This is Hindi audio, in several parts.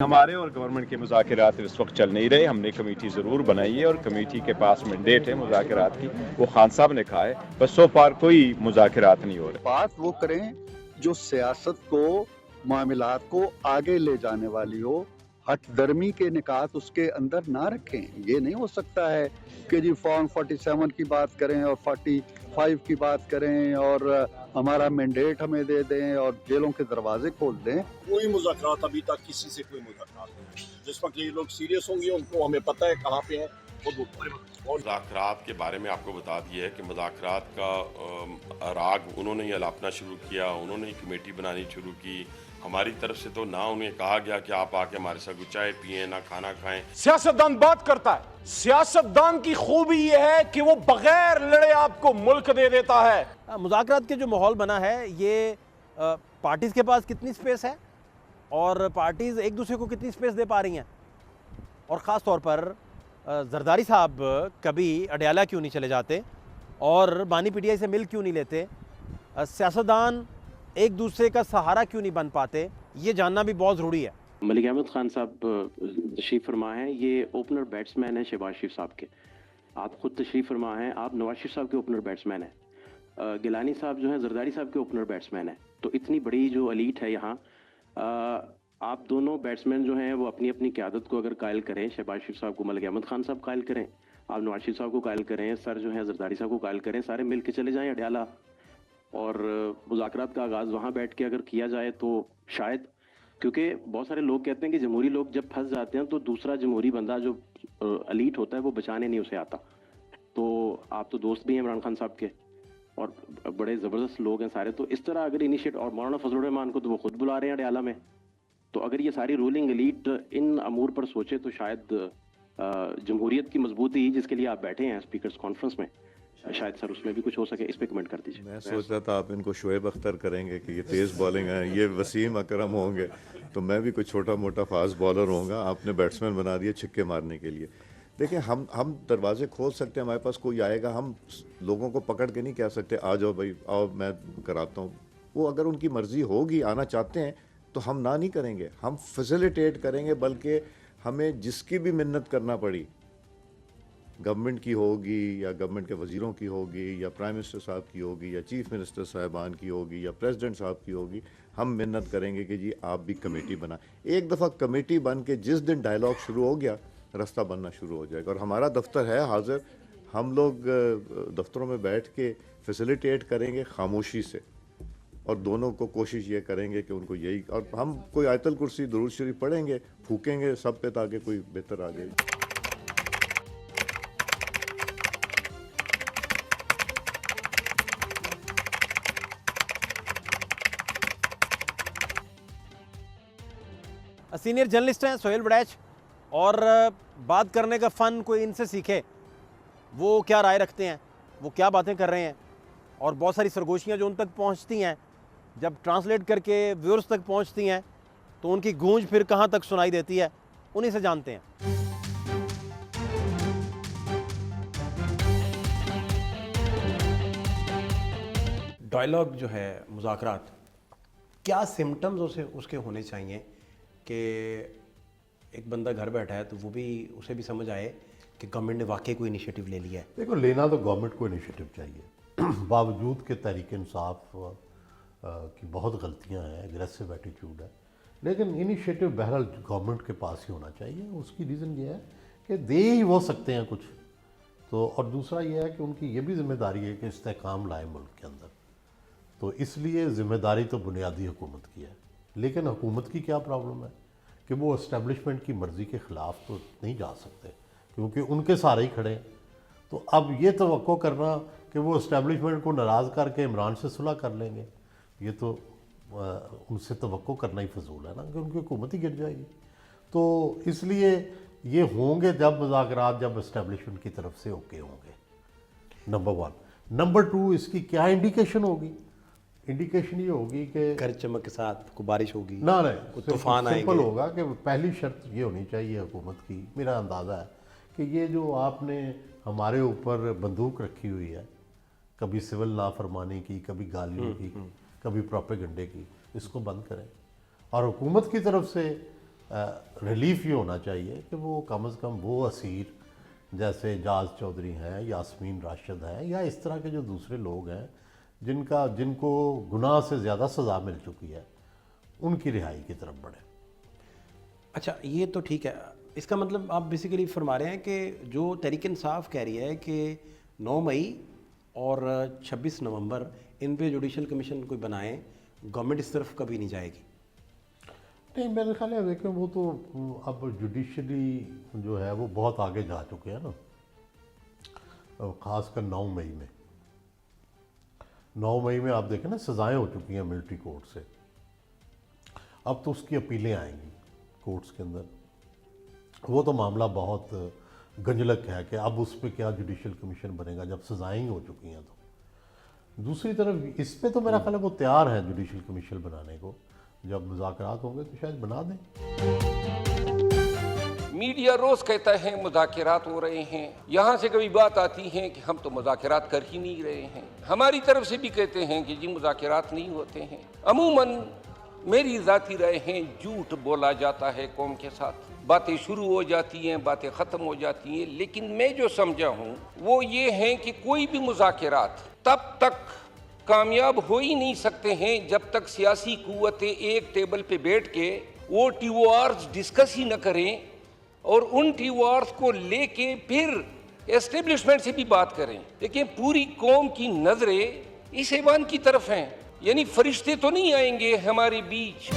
हमारे और गवर्नमेंट के मुज़ाकरात इस वक्त चल नहीं रहे। हमने कमेटी ज़रूर बनाई है और कमेटी के पास मैंडेट है मुज़ाकरात की, वो खान साहब ने कहा है, बस सो फार कोई मुज़ाकरात नहीं हो रहे। बात वो करें जो सियासत को, मामलात को आगे ले जाने वाली हो, हठधर्मी के निकात उसके अंदर ना रखें। ये नहीं हो सकता है कि जी फॉर्म 47 की बात करें और 45 की बात करें और हमारा मैंडेट हमें दे दें और जेलों के दरवाजे खोल दें। कोई मुज़ाकरात अभी तक किसी से कोई मुज़ाकरात नहीं है। जिस वक्त ये लोग सीरियस होंगे उनको हमें पता है कहाँ पे हैं। मुज़ाकरात के बारे में आपको बता दिया है कि मुज़ाकरात का राग उन्होंने ही अलापना शुरू किया, उन्होंने ही कमेटी बनानी शुरू की। हमारी तरफ से तो ना उन्हें कहा गया कि आप आके हमारे साथ चाय पिए, ना खाना खाएं। सियासतदान बात करता है, सियासतदान की खूबी यह है कि वो बगैर लड़े आपको मुल्क दे देता है। मुज़ाकरात के जो माहौल बना है ये पार्टीज़ के पास कितनी स्पेस है और पार्टीज़ एक दूसरे को कितनी स्पेस दे पा रही हैं, और ख़ास तौर पर जरदारी साहब कभी अडयाला क्यों नहीं चले जाते और बानी पीटीआई से मिल क्यों नहीं लेते, सियासतदान एक दूसरे का सहारा क्यों नहीं बन पाते, ये जानना भी बहुत ज़रूरी है। मलिक अहमद खान साहब तशरीफ़ फरमा हैं, ये ओपनर बैट्समैन हैं शहबाज शरीफ साहब के। आप ख़ुद तशरीफ़ फरमा हैं, आप नवाज शरीफ साहब के ओपनर बैट्समैन हैं। गिलानी साहब जो हैं जरदारी साहब के ओपनर बैट्समैन हैं। तो इतनी बड़ी जो एलीट है यहाँ, आप दोनों बैट्समैन जो हैं वो अपनी अपनी क़यादत को अगर कायल करें, शहबाज शरीफ साहब को मलिक अहमद खान साहब कायल करें, आप नवाज शरीफ साहब को कायल करें, सर जो हैं जरदारी साहब को कायल करें, सारे मिल के चले जाएँ अडयाला और मुज़ाकरात का आगाज़ वहाँ बैठ के अगर किया जाए तो शायद, क्योंकि बहुत सारे लोग कहते हैं कि जमहूरी लोग जब फंस जाते हैं तो दूसरा जमहूरी बंदा जो एलीट होता है वो बचाने नहीं उसे आता। तो आप तो दोस्त भी हैं इमरान खान साहब के और बड़े ज़बरदस्त लोग हैं सारे, तो इस तरह अगर इनिशिएट, और मौलाना फजलुर रहमान को तो वो खुद बुला रहे हैं अडयाला में, तो अगर ये सारी रूलिंग एलीट इन अमूर पर सोचे तो शायद जमहूरियत की मजबूती जिसके लिए आप बैठे हैं स्पीकर्स कॉन्फ्रेंस में, शायद सर उसमें भी कुछ हो सके। इस पे कमेंट कर दीजिए। मैं सोच रहा था आप इनको शोएब अख्तर करेंगे कि ये तेज़ बॉलिंग है, ये वसीम अकरम होंगे, तो मैं भी कोई छोटा मोटा फास्ट बॉलर होऊंगा। आपने बैट्समैन बना दिया छक्के मारने के लिए। देखिए, हम दरवाजे खोल सकते हैं, हमारे पास कोई आएगा, हम लोगों को पकड़ के नहीं कह सकते आ जाओ भाई आओ मैं कराता हूँ। वो अगर उनकी मर्ज़ी होगी, आना चाहते हैं तो हम ना नहीं करेंगे, हम फैसिलिटेट करेंगे। बल्कि हमें जिसकी भी मिन्नत करना पड़ी, गवर्नमेंट की होगी या गवर्नमेंट के वज़ीरों की होगी या प्राइम मिनिस्टर साहब की होगी या चीफ़ मिनिस्टर साहबान की होगी या प्रेसिडेंट साहब की होगी, हम मिन्नत करेंगे कि जी आप भी कमेटी बना। एक दफ़ा कमेटी बन के जिस दिन डायलॉग शुरू हो गया, रास्ता बनना शुरू हो जाएगा। और हमारा दफ्तर है हाजिर, हम लोग दफ्तरों में बैठ के फैसिलिटेट करेंगे खामोशी से, और दोनों को कोशिश ये करेंगे कि उनको यही, और हम कोई आयतल कुर्सी दुरूद शरीफ पढ़ेंगे, फूकेंगे सब पे ताकि कोई बेहतर आ जाए। सीनियर जर्नलिस्ट हैं सोहेल वड़ैच, और बात करने का फ़न कोई इनसे सीखे, वो क्या राय रखते हैं, वो क्या बातें कर रहे हैं, और बहुत सारी सरगोशियाँ जो उन तक पहुँचती हैं, जब ट्रांसलेट करके व्यूअर्स तक पहुँचती हैं तो उनकी गूंज फिर कहाँ तक सुनाई देती है, उन्हीं से जानते हैं। डायलॉग जो है, मुज़ाकरात, क्या सिम्टम्स उसके होने चाहिए कि एक बंदा घर बैठा है तो वो भी, उसे भी समझ आए कि गवर्नमेंट ने वाकई कोई इनिशिएटिव ले लिया है। देखो, लेना तो गवर्नमेंट को इनिशिएटिव चाहिए बावजूद के तहरीक इंसाफ की बहुत गलतियां हैं, एग्रेसिव एटीट्यूड है, लेकिन इनिशिएटिव बहरहाल गवर्नमेंट के पास ही होना चाहिए। उसकी रीज़न ये है कि दे ही वो सकते हैं कुछ तो, और दूसरा ये है कि उनकी ये भी जिम्मेदारी है कि इस्तेहकाम लाए मुल्क के अंदर। तो इसलिए ज़िम्मेदारी तो बुनियादी हुकूमत की है, लेकिन हुकूमत की क्या प्रॉब्लम है कि वो इस्टेब्लिशमेंट की मर्ज़ी के ख़िलाफ़ तो नहीं जा सकते, क्योंकि उनके सारे ही खड़े हैं। तो अब ये तवक्को करना कि वो इस्टेब्लिशमेंट को नाराज़ करके इमरान से सुलह कर लेंगे, ये तो उनसे तवक्को करना ही फजूल है ना, कि उनकी हुकूमत ही गिर जाएगी। तो इसलिए ये होंगे जब मुज़ाकरात, जब इस्टेब्लिशमेंट की तरफ से ओके होंगे, नंबर 1। नंबर 2, इसकी क्या इंडिकेशन होगी? इंडिकेशन ये होगी कि गरज चमक के साथ कोई बारिश होगी, ना तूफान आएंगे। सिंपल होगा कि पहली शर्त ये होनी चाहिए हुकूमत की, मेरा अंदाज़ा है कि ये जो आपने हमारे ऊपर बंदूक रखी हुई है, कभी सिविल नाफरमानी की, कभी गालियों की, कभी प्रोपेगेंडे की, इसको बंद करें। और हुकूमत की तरफ से रिलीफ ये होना चाहिए कि वो कम से कम वो असीर जैसे जाज चौधरी हैं, यास्मीन राशिद हैं, या इस तरह के जो दूसरे लोग हैं जिनको गुनाह से ज़्यादा सज़ा मिल चुकी है, उनकी रिहाई की तरफ बढ़े। अच्छा, ये तो ठीक है। इसका मतलब आप बेसिकली फरमा रहे हैं कि जो तहरीक इंसाफ कह रही है कि 9 मई और 26 नवंबर इन पे जुडिशल कमीशन कोई बनाए, गवर्नमेंट इस तरफ कभी नहीं जाएगी। नहीं, मेरे ख्याल है देखें वो तो अब जुडिशली जो है वो बहुत आगे जा चुके हैं ना, ख़ासकर 9 मई में। 9 मई में आप देखें ना, सज़ाएँ हो चुकी हैं मिलिट्री कोर्ट से, अब तो उसकी अपीलें आएंगी कोर्ट्स के अंदर। वो तो मामला बहुत गंजलक है कि अब उस पर क्या जुडिशल कमीशन बनेगा जब सज़ाएँ ही हो चुकी हैं। तो दूसरी तरफ इस पे तो मेरा ख्याल है वो तैयार हैं जुडिशल कमीशन बनाने को, जब मुज़ाकरात होंगे तो शायद बना दें। मीडिया रोज कहता है मुज़ाकरात हो रहे हैं, यहाँ से कभी बात आती है कि हम तो मुज़ाकरात कर ही नहीं रहे हैं। हमारी तरफ से भी कहते हैं कि जी मुज़ाकरात नहीं होते हैं। अमूमन मेरी ज़ाती राय है, झूठ बोला जाता है कौम के साथ, बातें शुरू हो जाती हैं, बातें ख़त्म हो जाती हैं। लेकिन मैं जो समझा हूँ वो ये है कि कोई भी मुज़ाकरात तब तक कामयाब हो ही नहीं सकते हैं जब तक सियासी कुव्वतें एक टेबल पे बैठ के वो TORs डिस्कस ही न करें और उन TORs को लेके फिर एस्टेब्लिशमेंट से भी बात करें। देखिए, पूरी कौम की नजरें इस ऐवान की तरफ हैं, यानी फरिश्ते तो नहीं आएंगे हमारे बीच।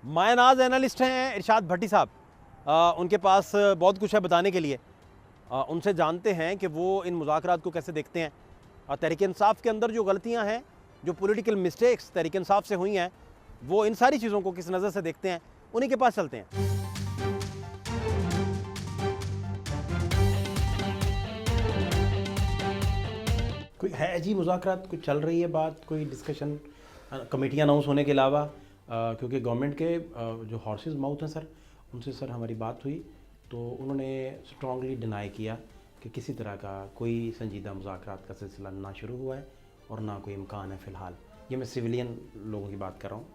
मायनाज एनालिस्ट हैं इरशाद भट्टी साहब, उनके पास बहुत कुछ है बताने के लिए। उनसे जानते हैं कि वो इन मुज़ाकरात को कैसे देखते हैं, और तहरीक इंसाफ के अंदर जो गलतियां हैं, जो पॉलिटिकल मिस्टेक्स तहरीक इंसाफ से हुई हैं, वो इन सारी चीज़ों को किस नज़र से देखते हैं। उन्हीं के पास चलते हैं। कोई है जी मुज़ाकरात, कुछ चल रही है बात, कोई डिस्कशन, कमेटी अनाउंस होने के अलावा? क्योंकि गवर्नमेंट के जो हॉर्सेस माउथ हैं सर, उनसे सर हमारी बात हुई तो उन्होंने स्ट्रांगली डिनाई किया कि किसी तरह का कोई संजीदा मुज़ाकरात का सिलसिला ना शुरू हुआ है और ना कोई इम्कान है फ़िलहाल। ये मैं सिविलियन लोगों की बात कर रहा हूँ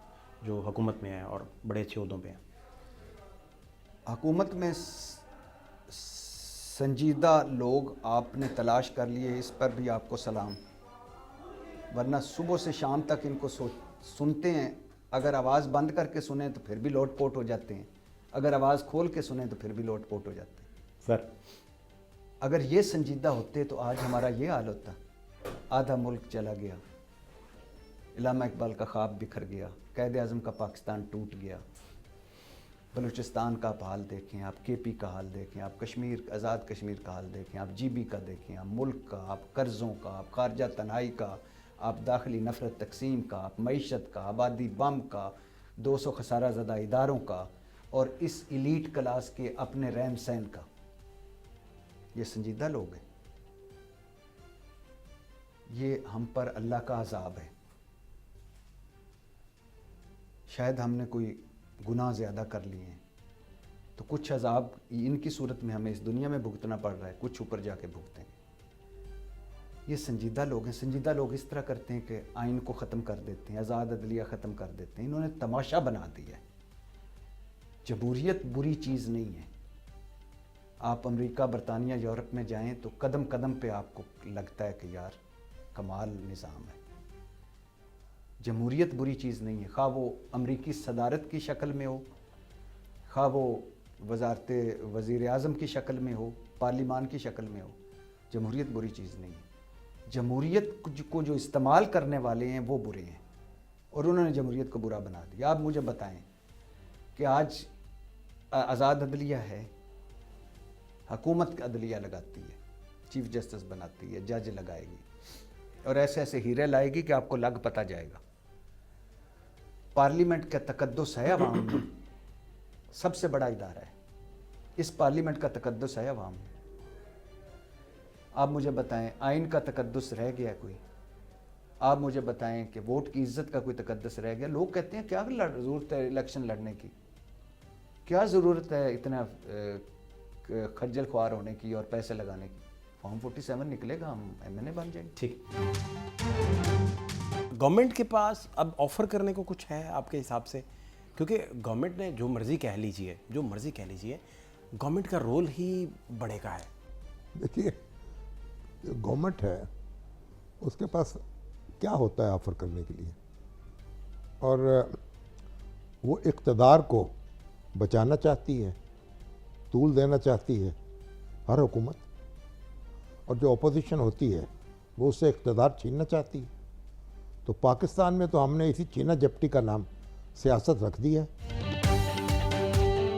जो हुकूमत में है और बड़े अच्छे ओहदों पे हैं। हुकूमत में संजीदा लोग आपने तलाश कर लिए, इस पर भी आपको सलाम, वरना सुबह से शाम तक इनको सुनते हैं। अगर आवाज़ बंद करके सुने तो फिर भी लोटपोट हो जाते हैं, अगर आवाज़ खोल के सुने तो फिर भी लोटपोट हो जाते हैं। सर, अगर ये संजीदा होते तो आज हमारा ये हाल होता। आधा मुल्क चला गया, इलामा इकबाल का ख्वाब बिखर गया, क़ायद आज़म का पाकिस्तान टूट गया, बलूचिस्तान का आप हाल देखें, आप KP का हाल देखें, आप कश्मीर, आज़ाद कश्मीर का हाल देखें, आप GB का देखें, आप मुल्क का, आप कर्ज़ों का, आप खारजा तन्हाई का, आप दाखिली नफरत तकसीम का, आप मईशत का, आबादी बम का, 200 खसारा ज़दा इदारों का, और इस इलीट क्लास के अपने रहन सहन का। ये संजीदा लोग हैं। ये हम पर अल्लाह का अज़ाब है। शायद हमने कोई गुनाह ज़्यादा कर लिए हैं तो कुछ अज़ाब इनकी सूरत में हमें इस दुनिया में भुगतना पड़ रहा है, कुछ ऊपर जाके भुगतेंगे। ये संजीदा लोग हैं। संजीदा लोग इस तरह करते हैं कि आइन को ख़त्म कर देते हैं, आज़ाद अदलिया ख़त्म कर देते हैं। इन्होंने तमाशा बना दिया है। जमहूरियत बुरी चीज़ नहीं है। आप अमेरिका, बरतानिया, यूरोप में जाएं तो कदम कदम पे आपको लगता है कि यार कमाल निज़ाम है। जमहूरियत बुरी चीज़ नहीं है, खा वो अमरीकी सदारत की शक्ल में हो, खा वो वज़ारत वज़ीर आज़म की शक्ल में हो, पार्लिमान की शक्ल में हो। जमहूरियत बुरी चीज़ नहीं है। जमहूरियत को जो इस्तेमाल करने वाले हैं वो बुरे हैं, और उन्होंने जमहूरियत को बुरा बना दिया। आप मुझे बताएं कि आज आज़ाद अदलिया है, हुकूमत अदलिया लगाती है, चीफ जस्टिस बनाती है, जज लगाएगी, और ऐसे ऐसे हीरे लाएगी कि आपको लग पता जाएगा। पार्लियामेंट का तकद्दुस है अवाम में, सबसे बड़ा इदारा है। इस पार्लियामेंट का तकद्दुस है अवाम में। आप मुझे बताएं आइन का तकद्दुस रह गया कोई? आप मुझे बताएं कि वोट की इज्जत का कोई तकद्दुस रह गया? लोग कहते हैं क्या ज़रूरत है इलेक्शन लड़ने की, क्या ज़रूरत है इतना खज्जल ख्वार होने की और पैसे लगाने की? फॉर्म 47 निकलेगा, हम MNA बन जाएंगे। ठीक। गवर्नमेंट के पास अब ऑफर करने को कुछ है आपके हिसाब से? क्योंकि गवर्नमेंट ने जो मर्जी कह लीजिए, गवर्नमेंट का रोल ही बढ़ेगा है। देखिए, गवर्नमेंट है उसके पास क्या होता है ऑफर करने के लिए, और वो इक़्तिदार को बचाना चाहती है, तूल देना चाहती है हर हुकूमत, और जो अपोजिशन होती है वो उससे इक़्तिदार छीनना चाहती है। तो पाकिस्तान में तो हमने इसी छीना झपटी का नाम सियासत रख दी है।